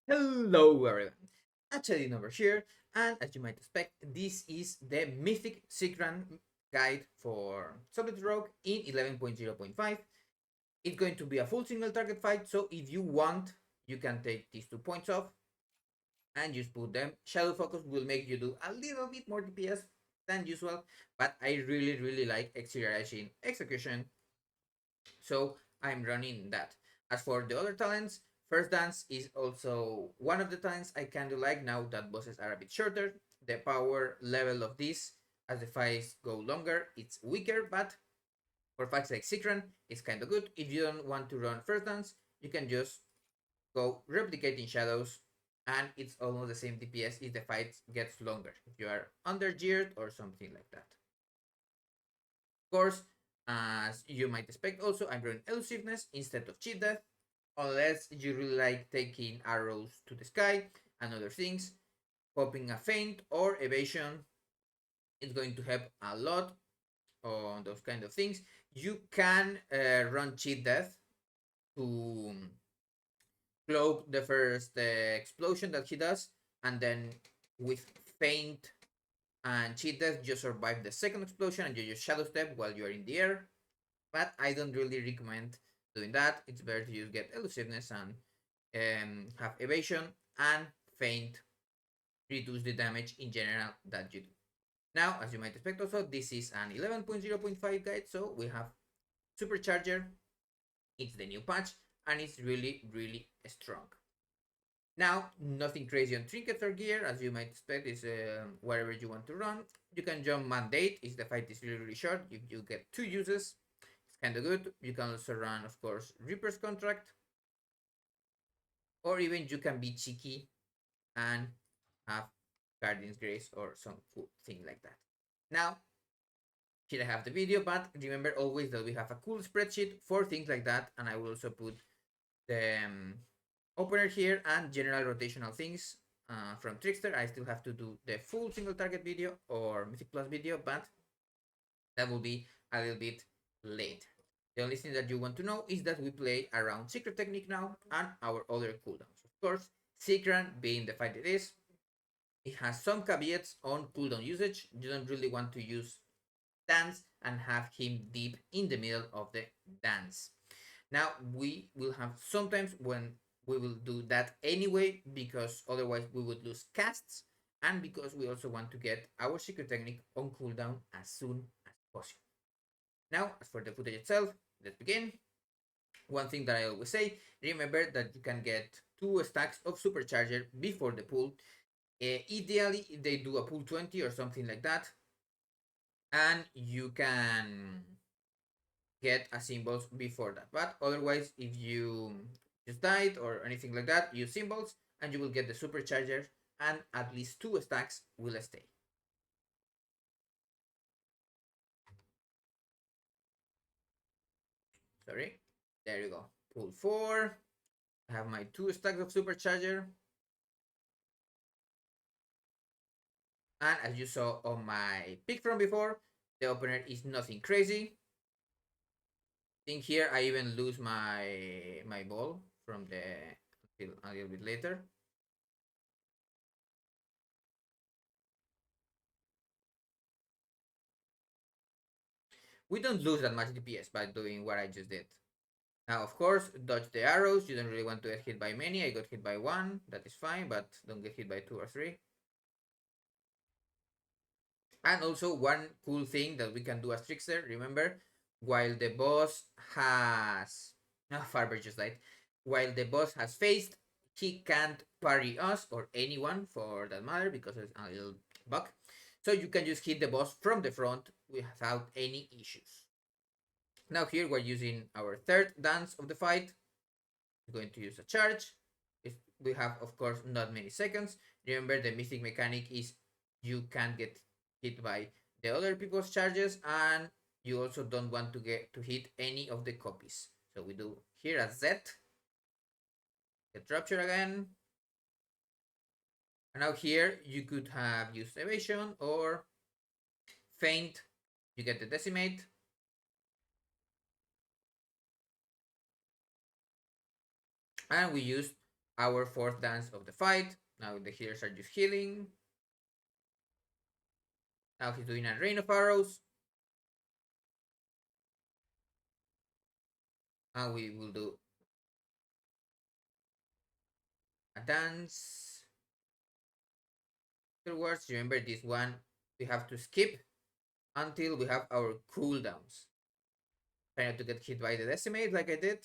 Hello everyone, Hachadino over here, and as you might expect, this is the Mythic Sikran guide for Sublety Rogue in 11.0.5. It's going to be a full single target fight, so if you want, you can take these 2 points off and just put them. Shadow Focus will make you do a little bit more DPS than usual, but I really like Execution, so I'm running that. As for the other talents, First Dance is also one of the talents I kind of like now that bosses are a bit shorter. The power level of this, as the fights go longer, it's weaker, but for fights like Sikran, it's kind of good. If you don't want to run First Dance, you can just go Replicating Shadows, and it's almost the same DPS if the fight gets longer, if you are under geared or something like that. Of course, as you might expect also, I'm running Elusiveness instead of Cheat Death, unless you really like taking arrows to the sky and other things. Popping a feint or evasion is going to help a lot on those kind of things. You can run Cheat Death to cloak the first explosion that he does, and then with feint and Cheat Death, you survive the second explosion and you just Shadow Step while you are in the air. But I don't really recommend doing that. It's better to just get Elusiveness and have evasion and feint, reduce the damage in general that you do. Now, as you might expect also, this is an 11.0.5 guide, so we have Supercharger. It's the new patch, and it's really strong. Now, nothing crazy on trinkets or gear, as you might expect, is wherever you want to run. You can jump Mandate if the fight is really short. You get 2 uses. It's kind of good. You can also run, of course, Reaper's Contract, or even you can be cheeky and have Guardian's Grace or some cool thing like that. Now, here I have the video, but remember always that we have a cool spreadsheet for things like that, and I will also put the opener here and general rotational things from Trickster. I still have to do the full single target video or Mythic Plus video, but that will be a little bit late. The only thing that you want to know is that we play around Secret Technique now and our other cooldowns. Of course, Secret being the fight it is, it has some caveats on cooldown usage. You don't really want to use dance and have him deep in the middle of the dance. Now, we will have sometimes when we will do that anyway, because otherwise we would lose casts, and because we also want to get our secret technique on cooldown as soon as possible. Now, as for the footage itself, let's begin. One thing that I always say, remember that you can get 2 stacks of supercharger before the pull. Ideally, if they do a pull 20 or something like that, and you can get a symbols before that. But otherwise, if you just died or anything like that, use symbols and you will get the supercharger, and at least 2 stacks will stay. Sorry, there you go. Pull 4. I have my 2 stacks of supercharger. And as you saw on my pick from before, the opener is nothing crazy. I think here I even lose my ball from the until a little bit later. We don't lose that much DPS by doing what I just did. Now, of course, dodge the arrows. You don't really want to get hit by many. I got hit by 1. That is fine, but don't get hit by 2 or 3. And also, one cool thing that we can do as Trickster, remember, while the boss has... No, Farber just died. While the boss has faced, he can't parry us or anyone for that matter because it's a little bug. So you can just hit the boss from the front without any issues. Now here we're using our third dance of the fight. We're going to use a charge. If we have, of course, not many seconds. Remember, the mythic mechanic is you can't get hit by the other people's charges, and you also don't want to get to hit any of the copies. So we do here a Z, get rupture again. And now here you could have used evasion or feint. You get the decimate. And we use our fourth dance of the fight. Now the healers are just healing. Now he's doing a rain of arrows. And we will do a dance. Afterwards, remember this one, we have to skip until we have our cooldowns. Try not to get hit by the decimate like I did.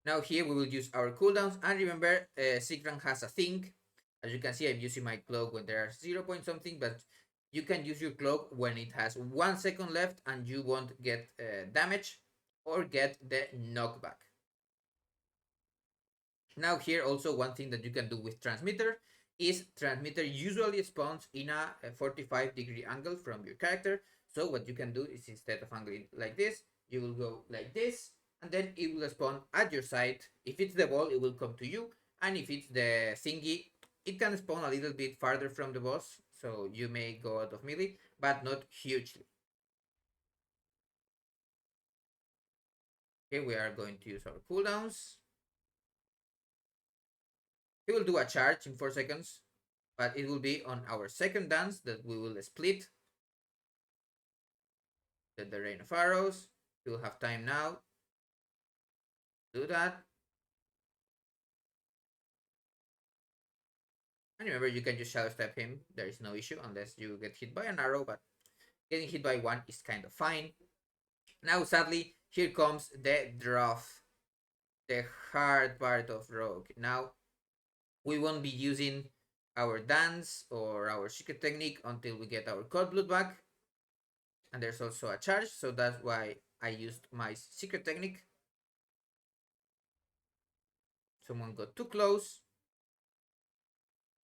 Now here we will use our cooldowns, and remember Sikran has a thing. As you can see, I'm using my cloak when there are 0 point something, but you can use your cloak when it has 1 second left and you won't get damage or get the knockback. Now here also one thing that you can do with transmitter is transmitter usually spawns in a 45-degree angle from your character. So what you can do is instead of angling like this, you will go like this, and then it will spawn at your side. If it's the ball, it will come to you, and if it's the thingy, it can spawn a little bit farther from the boss, so you may go out of melee, but not hugely. Okay, we are going to use our cooldowns. He will do a charge in 4 seconds, but it will be on our second dance that we will split the rain of arrows. We will have time now to do that. And remember, you can just shadow step him. There is no issue unless you get hit by an arrow, but getting hit by one is kind of fine. Now, sadly, here comes the draft, the hard part of Rogue. Now, we won't be using our dance or our secret technique until we get our cold blood back. And there's also a charge, so that's why I used my secret technique. Someone got too close.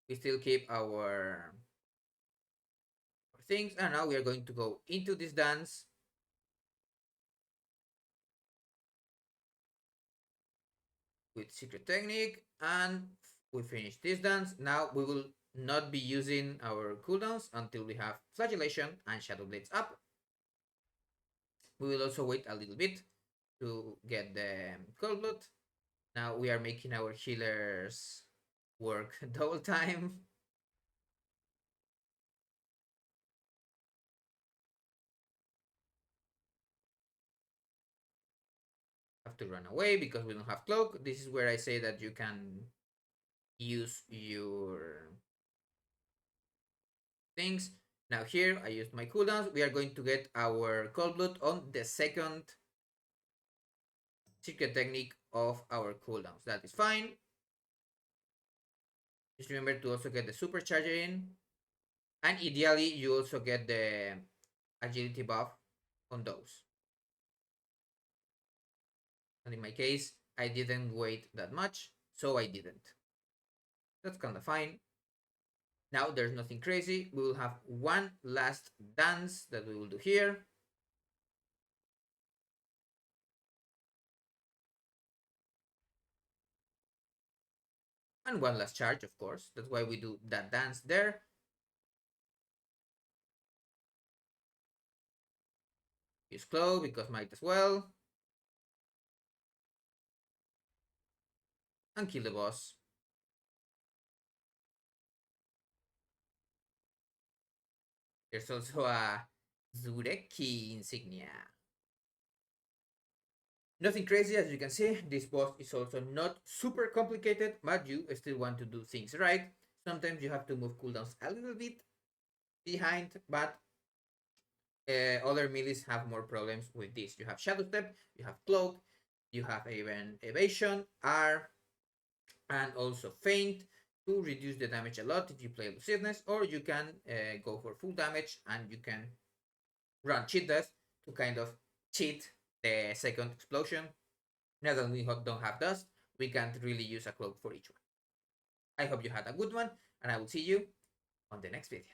We still keep our things, and now we are going to go into this dance. With secret technique, and we finish this dance. Now we will not be using our cooldowns until we have flagellation and shadow blades up. We will also wait a little bit to get the cold blood. Now we are making our healers work double time. Have to run away because we don't have cloak. This is where I say that you can use your things. Now here I used my cooldowns. We are going to get our cold blood on the second secret technique of our cooldowns. That is fine. Just remember to also get the supercharger in, and ideally you also get the agility buff on those. And in my case, I didn't wait that much, so I didn't. That's kind of fine. Now there's nothing crazy. We will have one last dance that we will do here. And one last charge, of course. That's why we do that dance there. Use Claw because might as well. And kill the boss. There's also a Zureki insignia. Nothing crazy, as you can see. This boss is also not super complicated, but you still want to do things right. Sometimes you have to move cooldowns a little bit behind, but other melees have more problems with this. You have Shadow Step, you have Cloak, you have even Evasion, R, and also Feint to reduce the damage a lot if you play Lucidness, or you can go for full damage and you can run Cheat Death to kind of cheat the second explosion. Now that we don't have dust, we can't really use a cloak for each one. I hope you had a good one, and I will see you on the next video.